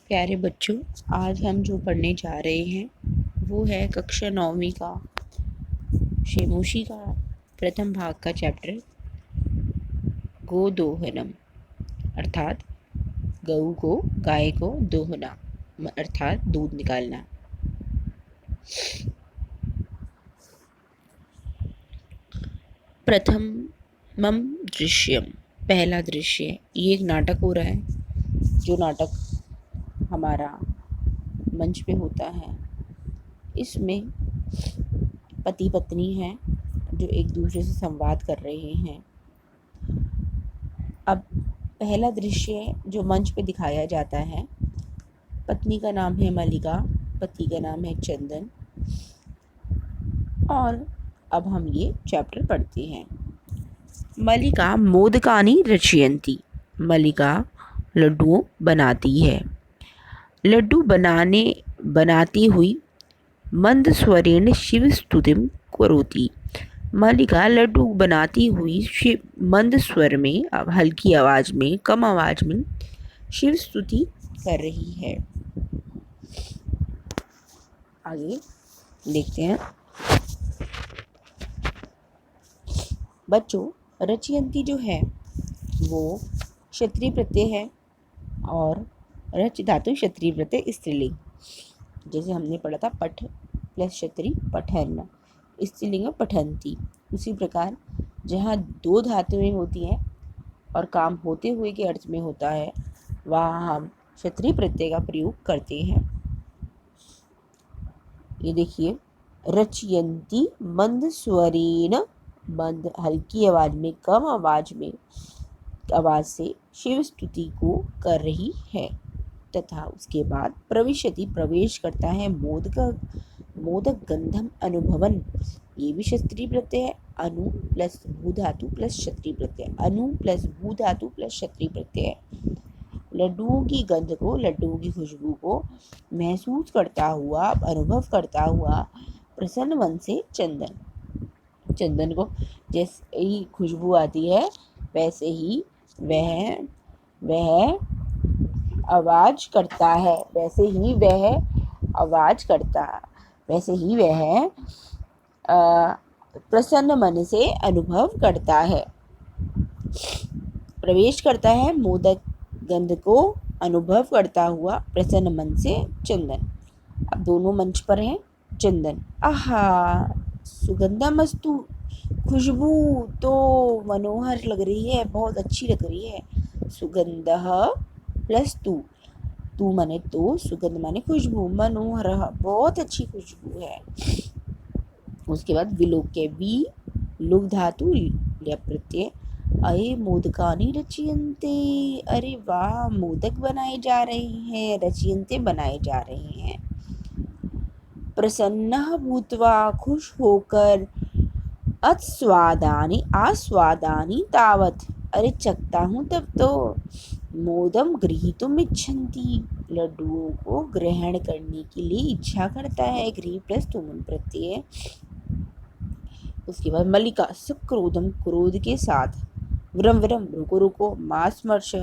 प्यारे बच्चों, आज हम जो पढ़ने जा रहे हैं वो है कक्षा 9वीं का शेमोशी का प्रथम भाग का चैप्टर गोदोहनम, अर्थात गऊ को गाय को दोहना अर्थात दूध निकालना। प्रथमम दृश्यम, पहला दृश्य। ये एक नाटक हो रहा है। जो नाटक हमारा मंच पे होता है, इसमें पति पत्नी हैं जो एक दूसरे से संवाद कर रहे हैं। अब पहला दृश्य जो मंच पे दिखाया जाता है, पत्नी का नाम है मलिका, पति का नाम है चंदन। और अब हम ये चैप्टर पढ़ते हैं। मलिका मोदकानि रचयन्ति, मलिका लड्डू बनाती है। लड्डू बनाती हुई मंद स्वरेण शिव स्तुतिम करोति, मलिका लड्डू बनाती हुई मंद स्वर में, अब हल्की आवाज में, कम आवाज में शिव स्तुति कर रही है। आगे देखते हैं। बच्चों, रचयंती जो है वो क्षत्रिय प्रत्यय है और रच धातु क्षत्रिय प्रत्यय स्त्रीलिंग। जैसे हमने पढ़ा था पठ प्लस क्षत्रिय पठन, स्त्रीलिंग में पठंती। उसी प्रकार जहाँ दो धातुएं होती हैं और काम होते हुए के अर्थ में होता है, वहाँ हम क्षत्रिय प्रत्यय का प्रयोग करते हैं। ये देखिए, रचयंती मंद स्वरेण, मंद हल्की आवाज में, कम आवाज से शिव स्तुति को कर रही है। तथा उसके बाद प्रविशति, प्रवेश करता है, मोदक गंधम अनुभवन, ये भी क्षत्रिय प्रत्यय है। अनु प्लस भू धातु प्लस क्षत्रिय प्रत्यय, अनु प्लस भू धातु प्लस क्षत्रिय प्रत्यय। लड्डुओं की गंध को, लड्डुओं की खुशबू को महसूस करता हुआ, अनुभव करता हुआ प्रसन्न मन से चंदन को जैसे ही खुशबू आती है वैसे ही वह आवाज करता है, वैसे ही वह प्रसन्न मन से अनुभव करता है। प्रवेश करता है मोदक गंध को अनुभव करता हुआ प्रसन्न मन से चंदन। अब दोनों मंच पर हैं। चंदन, आहा सुगंधमस्तु, खुशबू तो मनोहर लग रही है, बहुत अच्छी लग रही है। सुगंधः प्लस तू माने तो, सुगंध माने खुशबू, मनोहर बहुत अच्छी खुशबू है। उसके बाद विलोक्य, वी लुग धातु ल्यप प्रत्यय, अये मोदकानि रचयन्ते, अरे वाह मोदक बनाए जा रहे हैं, रचयन्ते बनाए जा रहे हैं। प्रसन्नः भूत्वा, खुश होकर, आस्वादानि तावत्, अरे चखता हूँ तब तो। मोदम गृहीतुम इच्छन्ति, लड्डुओं को ग्रहण करने के लिए इच्छा करता है। गृह प्लस तुमुन प्रत्यय। उसके बाद मलिका सक्रोधम, क्रोध के साथ, विरम रुको, मास्मर्श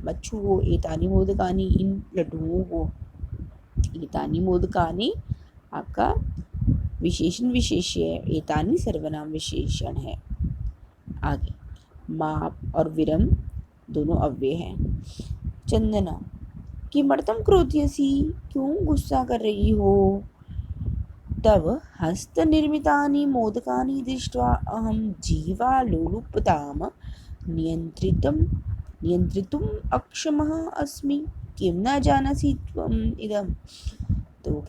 मच्छुओं, एतानी मोदकानी, इन लड्डुओं को, एतानी मोदकानी आपका विशेषण विशेष्य है, एतानी सर्वनाम विशेषण है। आगे माप और विरम दोनों अव्यय हैं। चंदना, किमर्थं क्रोध्यसि, क्यों गुस्सा कर रही हो। तव हस्त निर्मितानि मोदकानि दृष्ट्वा अहं जीवालोलुपतां नियंत्रितुम् अक्षमः अस्मि, किं न जानसि त्वम् इदम्। तो वो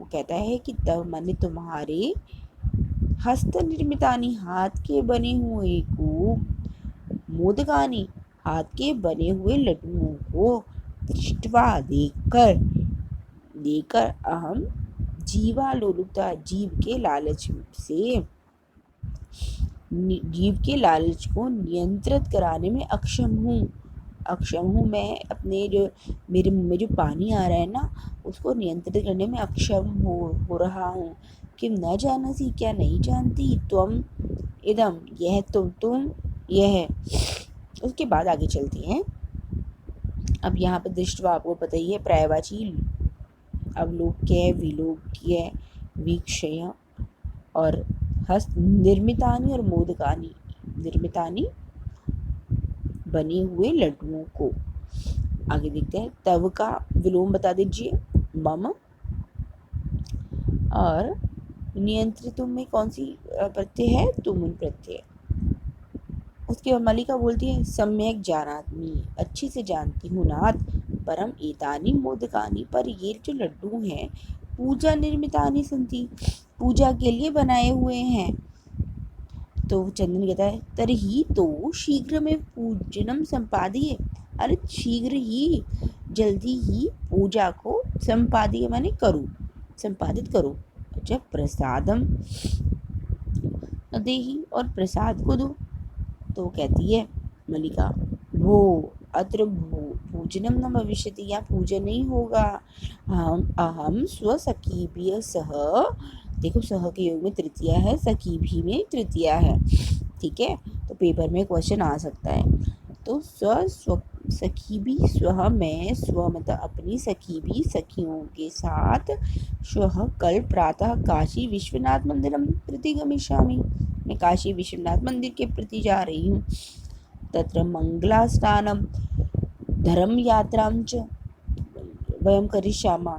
कहता है कि तब माने तुम्हारे हस्त निर्मितानि, हाथ के बने हुए को, मोदकानि हाथ के बने हुए लड्डुओं को, दृष्ट्वा देखकर अहम जीवालोलुपता, जीव के लालच को नियंत्रित कराने में अक्षम हूँ। मैं अपने जो मेरे मुंह में जो पानी आ रहा है ना, उसको नियंत्रित करने में अक्षम हो रहा हूँ। किम न जानसी, क्या नहीं जानती, त्वम इदम, यह तुम यह। उसके बाद आगे चलती हैं। अब यहाँ पर दृष्टवा आपको पता ही है, पर्यायवाची अवलोक्य, विलोक्य, वीक्षय और हस्त निर्मितानि और मोदकानि, निर्मितानि बने हुए लड्डुओं को। आगे देखते हैं, तव का विलोम बता दीजिए, मम। और नियंत्रित में कौन सी प्रत्यय है, तुमुन प्रत्यय। उसके बाद मलिका बोलती है, सम्यक जानामि, अच्छे से जानती हूँ नाथ, परम एतानि मोदकानि, पर ये जो लड्डू हैं पूजा निर्मितानि सन्ति, पूजा के लिए बनाए हुए हैं। तो चंदन कहता है, तरही तो शीघ्र में पूजनम संपादिये, अरे शीघ्र ही, जल्दी ही पूजा को संपादिये माने करूँ, संपादित करो। जब प्रसादम देही, और प्रसाद को दो। तो कहती है मलिका, वो अत्र पूजनम न भविष्यति, या पूजन नहीं होगा। हम अहम स्वसखीभ्यः सह, देखो सह के योग में तृतीया है, सखी भी में तृतीया है, ठीक है। तो पेपर में क्वेश्चन आ सकता है। तो सखी भी स्व, मैं स्व मतलब अपनी सखी भी सखियों के साथ, श्वः कल प्रातः काशी विश्वनाथ मंदिरम प्रति गमिष्यामि, मैं काशी विश्वनाथ मंदिर के प्रति जा रही हूँ। तत्र मंगलास्नानम धर्म यात्रां च वयम करिष्यामः,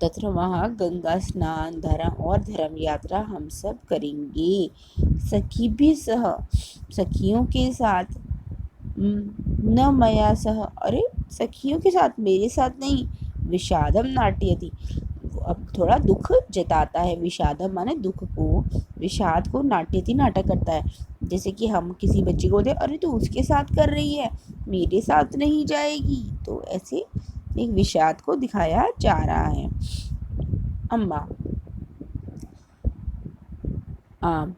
तत्र वहाँ गंगा स्नान धर्म और धर्म यात्रा हम सब करेंगे। सखी भी सह, सखियों के साथ, न मया सह, अरे सखियों के साथ, मेरे साथ नहीं। विषादम नाट्यति, अब थोड़ा दुख जताता है, विषादम माने दुख को, विषाद को नाट्यति नाटक करता है। जैसे कि हम किसी बच्चे को बोलते, अरे तू उसके साथ कर रही है, मेरे साथ नहीं जाएगी, तो ऐसे एक विषाद को दिखाया जा रहा है। अम्मा आम,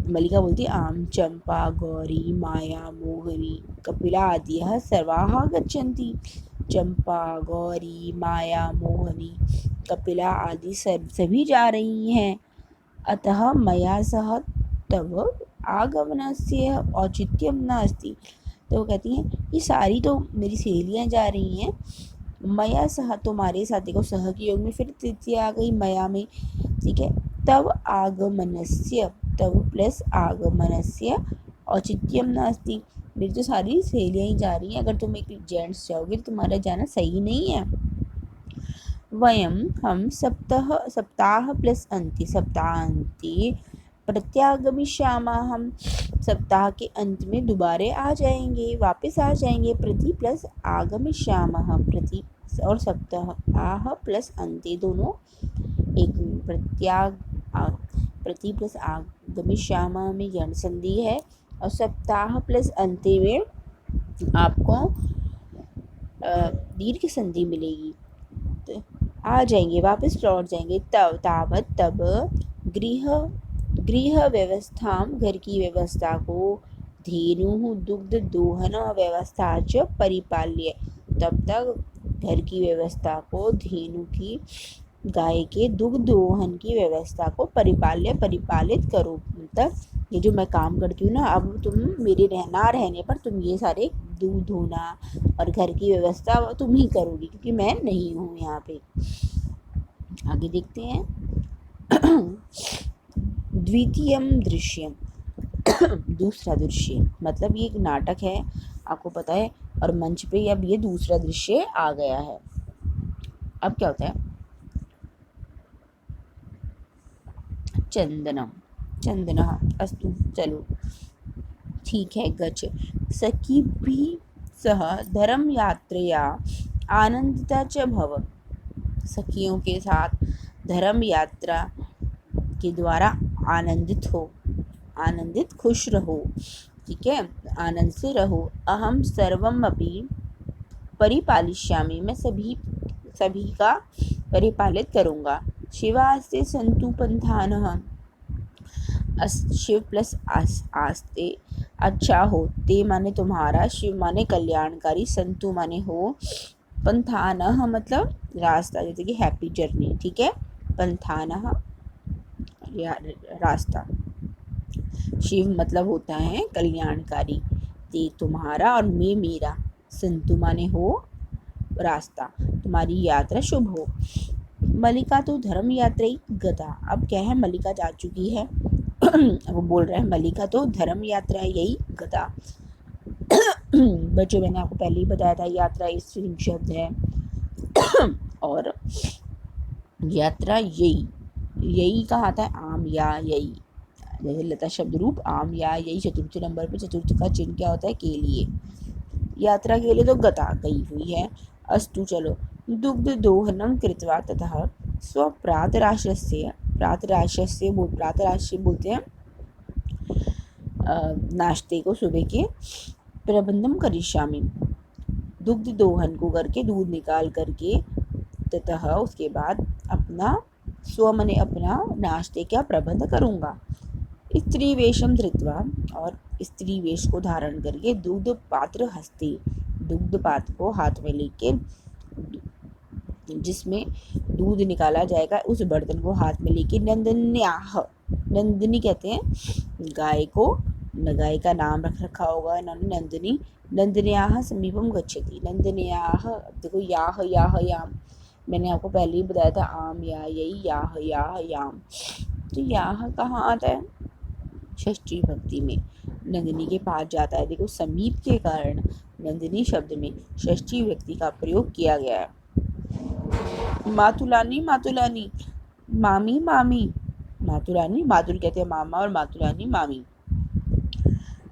मलिका बोलती, आम चंपा गौरी माया मोहिनी कपिला आदियः सर्वाः गच्छन्ति, चंपा गौरी माया मोहिनी कपिला आदि सभी जा रही हैं। अतः मया सह तव आगमनस्य औचित्यम नास्ति, तो वो कहती हैं ये सारी तो मेरी सहेलियाँ जा रही हैं, मया सह तुम्हारे साथ, देखो सह के योग में फिर तृतीया आ गई मया में, ठीक है। तव आगमनस्य, तव प्लस आगमनस्य औचित्यम नास्ति, मेरी तो सारी सहेलियाँ ही जा रही हैं, अगर तुम एक जेंट्स जाओगे तो तुम्हारा जाना सही नहीं है। वयम हम सप्ताह प्लस अंति, सप्ताह अंति प्रत्यागमिष्यामः, हम सप्ताह के अंत में दोबारे आ जाएंगे, वापस आ जाएंगे। प्रति प्लस आगमिष्यामः, प्रति और सप्ताह प्लस अंते दोनों एक, प्रति प्लस आगमिष्यामः में यण संधि है, और सप्ताह प्लस अंते में आपको दीर्घ संधि मिलेगी। तो आ जाएंगे, वापस लौट जाएंगे। तब तावत तब गृह व्यवस्था, घर की व्यवस्था को, धेनु दुग्ध दोहन व्यवस्था च परिपाल्य, तब तक घर की व्यवस्था को, धेनु की गाय के दुग्ध दोहन की व्यवस्था को परिपाल्य परिपालित करो, मतलब ये जो मैं काम करती हूँ ना, अब तुम मेरे रहने पर तुम ये सारे दूध धोना और घर की व्यवस्था तुम ही करोगी, क्योंकि मैं नहीं हूँ यहाँ पे। आगे देखते हैं। द्वितीयम दृश्यम, दूसरा दृश्य, मतलब ये एक नाटक है, आपको पता है, और मंच पे अब ये दूसरा दृश्य आ गया है। अब क्या होता है, चंदनम, चंदना अस्तु, चलो ठीक है, गच सखी भी सह धर्म यात्रया आनंदिता च भव, सखियों के साथ धर्म यात्रा के द्वारा आनंदित हो, आनंदित खुश रहो, ठीक है, आनंद से रहो। अहम सर्वम अपि परिपालिष्यामि, मैं सभी का परिपालित करूँगा। शिवास्ते संतु पंथानः, शिव प्लस आस्ते, अच्छा हो, ते माने तुम्हारा, शिव माने कल्याणकारी, संतु माने हो, पंथानः मतलब रास्ता, जैसे कि हैप्पी जर्नी, ठीक है, पंथानः रास्ता, शिव मतलब होता है कल्याणकारी, ते तुम्हारा और मैं मेरा, संतु माने हो रास्ता, तुम्हारी यात्रा शुभ हो। मलिका तो धर्म यात्री गता, अब क्या है, मलिका जा चुकी है वो बोल रहा है मलिका तो धर्म यात्रा यही गता। बच्चों मैंने आपको पहले ही बताया था यात्रा स्त्रीलिंग शब्द है और यात्रा यही, यही कहा आता है आम या यही, जैसे लता शब्द रूप आम या यही चतुर्थी नंबर पर चतुर्थ का चिन्ह क्या होता है, के लिए। यात्रा के लिए तो गता गई हुई है। अस्तु चलो, दुग्ध दोहनम कृत्वा ततः स्वप्रातराशस्य, प्रातराशस्य बोलते हैं नाश्ते को, सुबह के प्रबंधम करिष्यामि, दुग्ध दोहन को करके दूध निकाल करके, ततः उसके बाद अपना स्व मने अपना नाश्ते का प्रबंध करूँगा। स्त्री वेशम धृत्वा, और स्त्री वेश को धारण करके, दुग्ध पात्र हस्ते, दुग्ध पात्र को हाथ में लेके, जिसमें दूध निकाला जाएगा उस बर्तन को हाथ में लेके, नंदन्याह, नंदिनी कहते हैं गाय को, गाय का नाम रख रखा होगा इन्होंने नंदिनी, नंदिन्याह समीपम गच्छति, नंदिन्याह, देखो याह याह याम, मैंने आपको पहले ही बताया था आम या यही, याह याह याम, तो याह कहाँ आता है, षष्ठी भक्ति में नंदिनी के पास जाता है। देखो समीप के कारण नंदिनी शब्द में षष्ठी व्यक्ति का प्रयोग किया गया है। मातुलानी मातुलानी, मामी मामी, मातुलानी, मातुल कहते हैं मामा और मातुलानी मामी।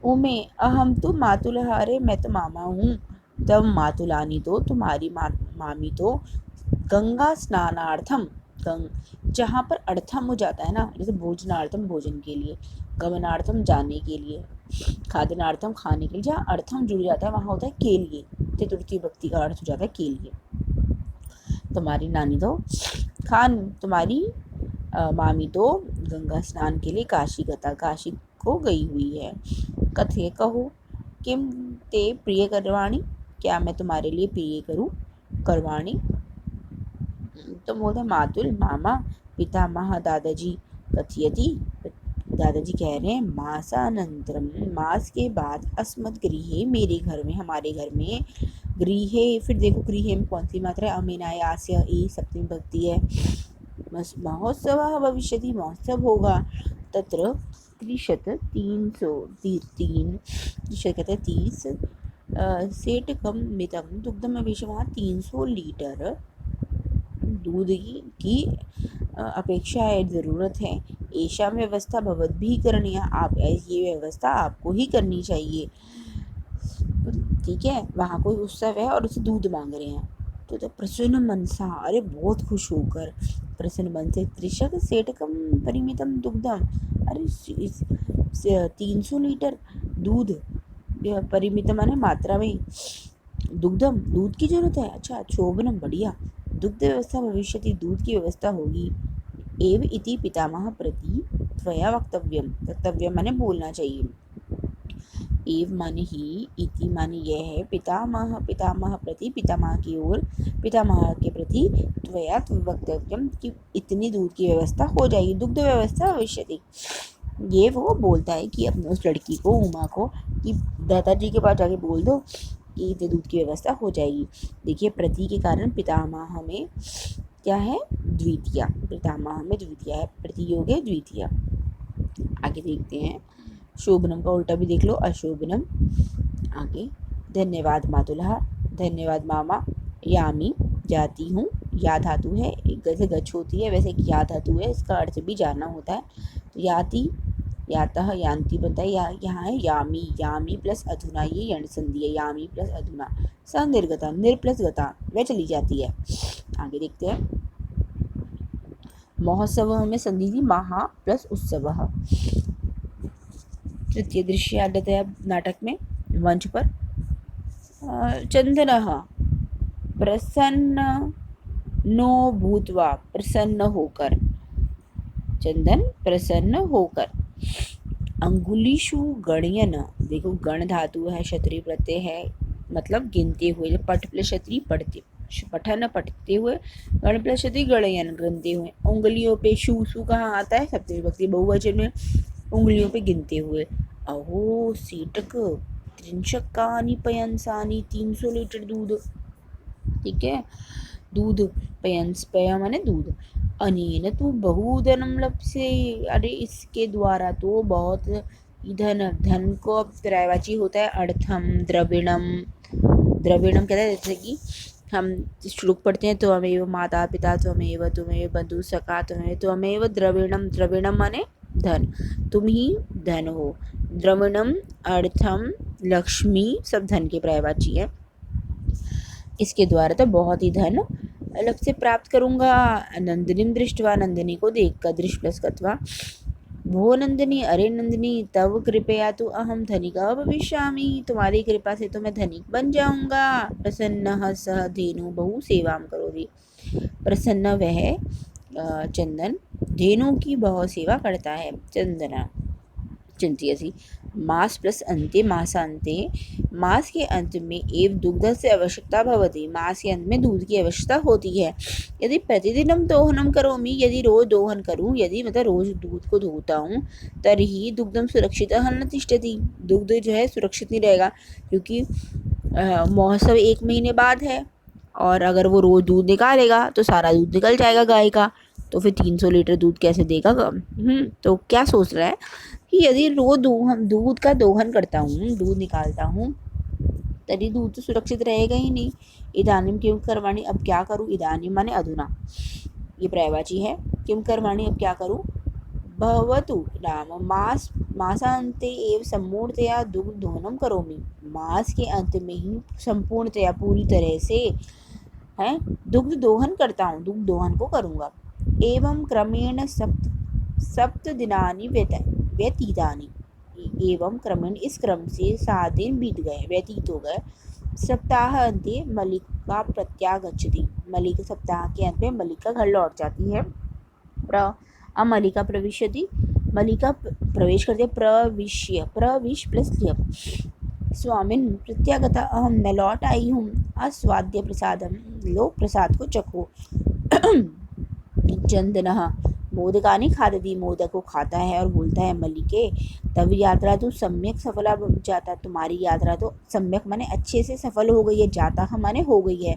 उमे अहम तो मातुलहारे, मैं तो मामा हूँ, तब मातुलानी तो तुम्हारी मामी तो गंगा स्नानार्थम, जहाँ पर अर्थम हो जाता है ना, जैसे भोजनार्थम भोजन के लिए, गमनार्थम जाने के लिए, खादनार्थम खाने के लिए, जहाँ अर्थम जुड़ जाता है वहाँ होता है के लिए, चतुर्थी भक्ति का अर्थ हो जाता है के लिए। तुम्हारी नानी तो तुम्हारी मामी तो गंगा स्नान के लिए काशी गता, काशी को गई हुई है। कथे कहो, किम ते प्रिय करवाणी, क्या मैं तुम्हारे लिए प्रिय करूं, करवाणी, तो बोलते मातुल मामा, पितामह दादाजी, कथयति, दादाजी कह रहे हैं, मासानंतरम, मास के बाद, अस्मत् गृहे, मेरे घर में, हमारे घर में, गृहे, फिर देखो गृहे में कौन सी मात्रा है, अमीनायास्य, ए सप्तमी भक्ति है, महोत्सव भविष्यति, महोत्सव होगा, तत्र त्रिशत 303, त्रिशत कहते हैं 30, सेटकम मितम दुग्धम अवेश, वहाँ 300 लीटर दूध की अपेक्षा है, ज़रूरत है। ऐसा व्यवस्था भवद्भिः करणीया, आप ये व्यवस्था आपको ही करनी चाहिए, ठीक है। वहाँ कोई उत्सव है और उसे दूध मांग रहे हैं, तो प्रसन्न मनसा, अरे बहुत खुश होकर, प्रसन्न मन से, त्रिशक सेटकम परिमितम दुग्धम, अरे 300 लीटर दूध, परिमित माने मात्रा में, दुग्धम दूध की जरूरत है, अच्छा शोभनम बढ़िया, दुग्ध व्यवस्था भविष्यति, दूध की व्यवस्था होगी, एव इति पितामह प्रति त्वया वक्तव्यम, वक्तव्यम माने बोलना चाहिए, एव माने ही, इति माने यह है, पितामह, पितामह प्रति, पितामह की ओर, पितामह के प्रति, त्वया वक्तव्यम, कि इतनी दूध की व्यवस्था हो जाएगी, दुग्ध व्यवस्था भविष्यति, ये वो बोलता है कि अपने उस लड़की को, उमा को, कि दादाजी के पास जाके बोल दो कि इतने दूध की व्यवस्था हो जाएगी। देखिए प्रति के कारण पितामह में क्या है, द्वितीय, पितामह में द्वितीय है, प्रतियोग है द्वितीय। आगे देखते हैं, शोभनम का उल्टा भी देख लो, अशोभनम। आगे, धन्यवाद मातुलहा, धन्यवाद मामा, यामी, जाती हूँ, या धातु है, एक जैसे गच्छ होती है वैसे एक या धातु है, इसका अर्थ भी जाना होता है, तो याति, यातः यान्ति बनता है, यहाँ है यामी, यामी प्लस अधुना, ये यण संधि है, यामी प्लस अधुना, स निर्गता, निर प्लस गता, वह चली जाती है। आगे देखते हैं, महोत्सव में संधि थी, महा प्लस उत्सव, तृतीय दृश्य याद रहता है नाटक में, मंच पर, चंदन प्रसन्न नो भूतवा, प्रसन्न होकर, चंदन प्रसन्न होकर, अंगुलीशु गणयन, देखो गण धातु है, क्षत्रिय प्रत्यय है, मतलब गिनते हुए, पठ प्लस क्षत्रिय पढ़ते, पठन पढ़ते हुए, गण प्लस क्षत्रिय गणयन गिनते हुए, उंगलियों पे, शू शू कहाँ आता है, सप्तमी विभक्ति बहुवचन में, उंगलियों पे गिनते हुए, अहो सीटक, त्रिंशक्कानि पयंसानि 300 लीटर दूध, ठीक है। दूध पयंस, पय माने दूध। अनेन तू बहुधनम लप्से, अरे इसके द्वारा तो बहुत धन, धन को अब पर्यायवाची होता है अर्थम, द्रविणम। द्रविणम कहते हैं जैसे कि हम श्लोक पढ़ते हैं, तो हमें माता पिता त्वमेव, तुम्हें बंधु सखा तुम्हें, तो हमें द्रविणम, द्रविणम माने धन, तुम ही धन हो। द्रविणम, अर्थम, लक्ष्मी सब धन के पर्यायवाची है। इसके द्वारा तो बहुत ही धन अलग से प्राप्त करूंगा। नंदिनी दृष्टवा, नंदिनी को देखकर, दृष्ट प्लस कत्वा। भो नंदिनी, अरे नंदिनी, तब कृपया तो अहम धनिका भविष्यामि, तुम्हारी कृपा से तो मैं धनिक बन जाऊंगा। प्रसन्न सह धेनु बहु सेवाम करोति, प्रसन्न वह चंदन धेनु की बहुत सेवा करता है। चंदना चिंती ऐसी। मास प्लस अंत्य, मासांते, मास के अंत में एव दुग्ध से आवश्यकता भवति, मास के अंत में दूध की आवश्यकता होती है। यदि प्रतिदिनम दोहनम करोमि, यदि रोज दोहन करूं, यदि मतलब रोज दूध को धोता हूँ, तर्हि दुग्धम सुरक्षितः न तिष्ठति, दुग्ध जो है सुरक्षित नहीं रहेगा, क्योंकि महोत्सव 1 महीने बाद है, और अगर वो रोज दूध निकालेगा तो सारा दूध निकल जाएगा गाय का, तो फिर 300 लीटर दूध कैसे देगा। तो क्या सोच रहा है कि यदि रोज दूध का दोहन करता हूँ, दूध निकालता हूँ, तभी दूध तो सुरक्षित रहेगा ही नहीं। इदानीम किम कर्माणि, अब क्या करूँ। इदानीम माने अधुना, ये पर्यायवाची है। किम कर्माणि, अब क्या करूँ। भवतु नाम मास, मासांते एव सम्पूर्णतया दुग्ध दोहनम करोमि, मास के अंत में ही संपूर्णतया पूरी तरह से है दुग्ध दोहन करता हूँ, दुग्ध दोहन को करूँगा। एवं क्रमेण सप्त दिनानि व्यतीतानि, एवं क्रमेण इस क्रम से 7 दिन बीत गए, व्यतीत हो गए। सप्ताह अंते मलिका प्रत्यागच्छति, मलिका सप्ताह के अंत में मलिका घर लौट जाती है। मलिका प्रविशति, मलिका प्रवेश करती है। प्रविश्य, प्रविश प्लस स्वामिन प्रत्यागता, अहम मैं लौट आई हूँ। आस्वाद्य प्रसादम, लो प्रसाद को चखो। चंदनः मोदकानि खादति, मोदक को खाता है और बोलता है, मलिके तब यात्रा तो सम्यक सफला जाता, तुम्हारी यात्रा तो सम्यक माने अच्छे से सफल हो गई है, जाता माने हो गई है।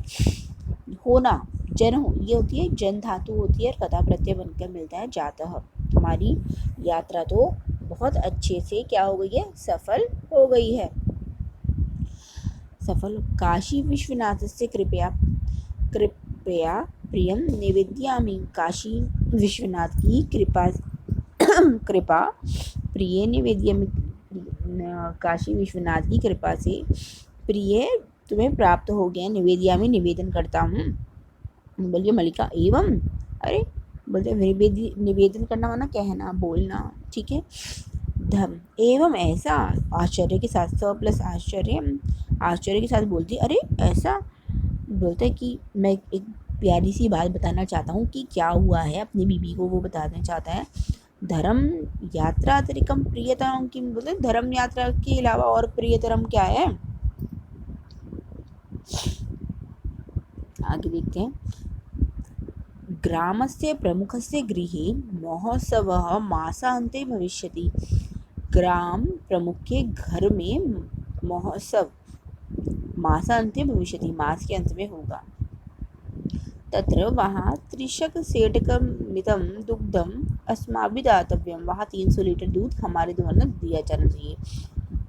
होना जन हो, ये होती है जन धातु होती है, और कथा प्रत्यय बनकर मिलता है जातः, तुम्हारी यात्रा तो बहुत अच्छे से क्या हो गई है, सफल हो गई है। सफल। काशी विश्वनाथ से कृपया कृपया प्रियम निवेद्यामि, काशी विश्वनाथ की कृपा कृपा प्रिय निवेद्यामि, काशी विश्वनाथ की कृपा से प्रिय तुम्हें प्राप्त हो गया, निवेद्यामि निवेदन करता हूँ। बोलिए मलिका एवं, अरे बोलते निवेदन करना माना कहना, बोलना, ठीक है। धम एवं ऐसा, आश्चर्य के साथ, स प्लस आश्चर्य, आश्चर्य के साथ बोलती, अरे ऐसा। बोलते है कि मैं एक प्यारी सी बात बताना चाहता हूँ कि क्या हुआ है, अपनी बीबी को वो बताना चाहता है। धर्म यात्रा अतिरिक्तम प्रियतरम किम, बोलते धर्म यात्रा के अलावा और प्रियतरम क्या है। आगे देखते हैं। ग्रामस्य प्रमुखस्य गृहे महोत्सवः मासान्ते भविष्यति, ग्राम प्रमुख के घर में महोत्सव मासान्ते भविष्यति, मास के अंत में होगा। तत्र वहाँ 30 सेटकमितं दुग्धम अस्माभिः दातव्यम, वहाँ 300 लीटर दूध हमारे द्वारा दिया जाना चाहिए।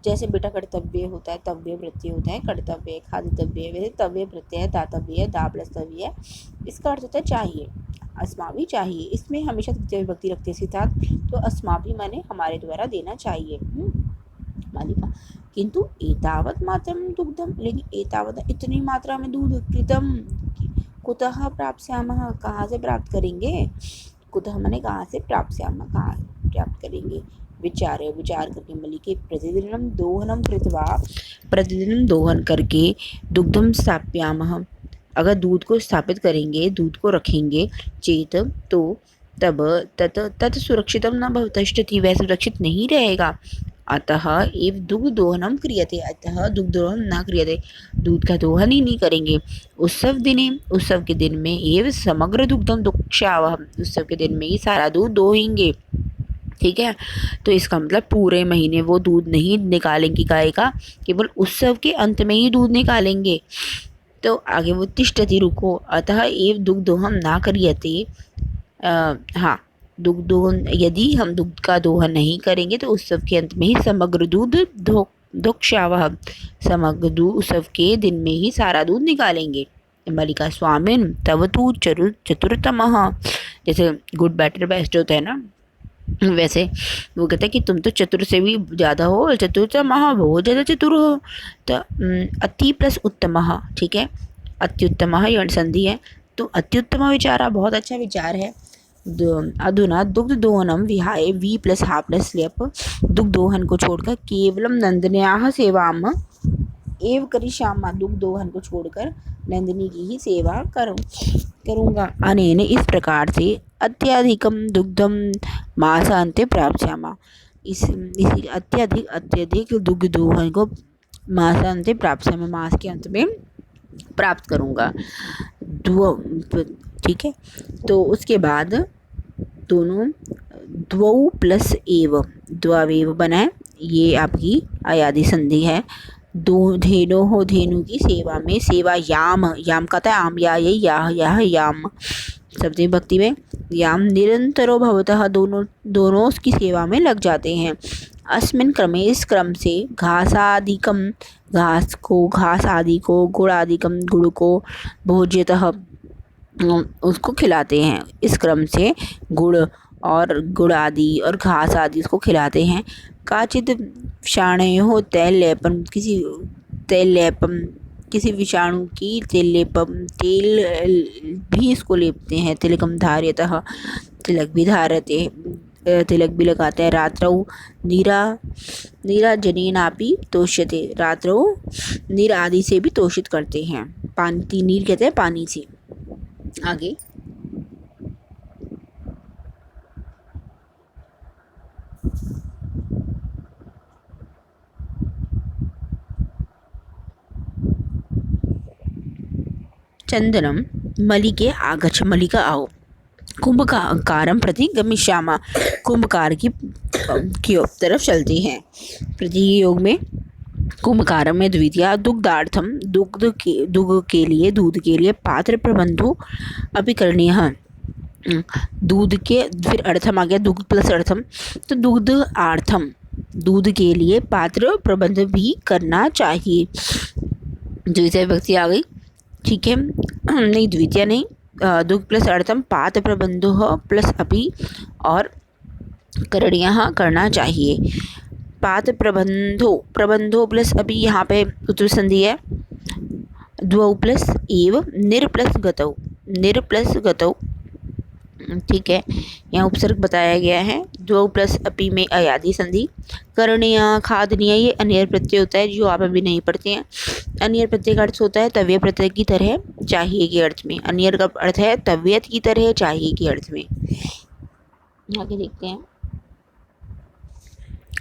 जैसे बेटा कर्तव्य होता है, तव्य प्रत्यय होता है, कर्तव्य खादितव्य, वैसे तव्य प्रत्यय दातव्य, दा प्लस तव्य, इसका अर्थ होता है चाहिए। अस्माभि चाहिए, इसमें हमेशा तृतीय विभक्ति रखते इसके साथ, तो अस्माभि माने हमारे द्वारा देना चाहिए। मालिका किंतु एतावत मात्रम दुग्धम, लेकिन एतावत इतनी मात्रा में दूध, कृतम कुतः प्राप्स्यामः, कहाँ से प्राप्त करेंगे। कुतः माने कहाँ से, प्राप्स्यामः कहाँ प्राप्त करेंगे। विचार करके मलिके प्रतिदिनम दोहनम कृत्वा, प्रतिदिन दोहन करके दुग्धम स्थाप्यामः, अगर दूध को स्थापित करेंगे, दूध को रखेंगे, चेत तो तब तत् सुरक्षितम न भविष्यति, वह सुरक्षित नहीं रहेगा। अतः एव दुग्ध दोहनम क्रियते, अतः दुग्ध दोहन न क्रियते, दूध का दोहन ही नहीं करेंगे। उत्सव दिने, उत्सव के दिन में एव समग्र दुग्धम दुक्षावह, उत्सव के दिन में ही सारा दूध दोहेंगे। ठीक है। तो इसका मतलब पूरे महीने वो दूध नहीं निकालेंगी गाय का, केवल उत्सव के अंत में ही दूध निकालेंगे। तो आगे वो तिष्ठति रुको अतः एव दुग्धोहम ना करियते। हाँ, दुग्धोहन, यदि हम दुग्ध का दोहन नहीं करेंगे तो उत्सव के अंत में ही समग्र दूध दोक्ष्यावह, समग्र उत्सव के दिन में ही सारा दूध निकालेंगे। मलिका स्वामिन तव तू चतुर्थतमः, जैसे गुड बेटर बेस्ट होता है ना, वैसे वो कहते हैं कि तुम तो चतुर से भी ज़्यादा हो, चतुर्थतमः बहुत ज़्यादा चतुर हो। तो अति प्लस उत्तमः, ठीक है, अत्युत्तमः यण संधि है, तो अत्युत्तम विचारा बहुत अच्छा विचार है। अधुना दुग्ध दोहनम विहाय वी प्लस हा प्लस लेप, दुग्ध दोहन को छोड़कर केवलम नंदन्याः सेवाम एव करिष्यामः, दुग्ध दोहन को छोड़कर नंदिनी की ही सेवा करूँगा। अनेन इस प्रकार से अत्यधिकम दुग्धम मासांते प्राप्स्यामः, इस अत्यधिक दुग्ध दोहन को मासांते प्राप्स्यामः, मास के अंत में प्राप्त करूँगा। ठीक है। तो उसके बाद दोनों द्वौ प्लस एव, द्वावेव बनाए, ये आपकी अयादि संधि है। दो धेनो हो, धेनु की सेवा में, सेवा याम, याम कहता है आम, या ये या याम, सप्तमी भक्ति में याम निरंतरो भवतः, दोनों उसकी सेवा में लग जाते हैं। अस्मिन क्रमे, इस क्रम से, घास आदि को गुड़ आदिकम, गुड़ को भोज्यतः उसको खिलाते हैं। इस क्रम से गुड़ और गुड़ आदि और घास आदि उसको खिलाते हैं। काचित विषाणु तेल लेपम, किसी विषाणु की तेल भी इसको लेपते हैं। तिलकम धार्यतः, तिलक भी धारते, तिलक भी लगाते हैं। रात्रौ नीराजनेनापि तोष्यते, रात्रौ नीर आदि से भी तोषित करते हैं। पानी, नीर कहते हैं पानी से। आगे चंदनम मलिके आगच्छ, मलिका आओ, कुंभकारम प्रति गमिष्यामः, कुंभकार की तरफ चलते हैं। प्रतियोग में कुंभकारम में द्वितीया दुग्धार्थम, दूध के लिए पात्र प्रबंधो अभी करणीय। दूध के, फिर अर्थम आ गया, दुग्ध प्लस अर्थम, तो दुग्धार्थम, दूध के लिए पात्र प्रबंध भी करना चाहिए। द्वितीय विभक्ति आ गई, ठीक है, नहीं द्वितीय नहीं, दुग्ध प्लस अर्थम पात्र प्रबंधो प्लस अपि और करणीय करना चाहिए। पात्र प्रबंधो प्लस अभी, यहाँ पे उत्तर संधि है। द्वौ प्लस एव, निर प्लस गतौ, ठीक है, यहाँ उपसर्ग बताया गया है। द्वौ प्लस अपि में अयादि संधि। करणीय, खादनीय, ये अन्य प्रत्यय होता है जो आप अभी नहीं पढ़ते हैं। अन्य प्रत्यय का अर्थ होता है तव्य प्रत्यय की तरह, चाहिए के अर्थ में। अन्य का अर्थ है तव्यत की तरह, चाहिए के अर्थ में। आगे देखते हैं।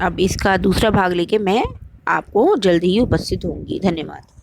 अब इसका दूसरा भाग लेके मैं आपको जल्दी ही उपस्थित होंगी। धन्यवाद।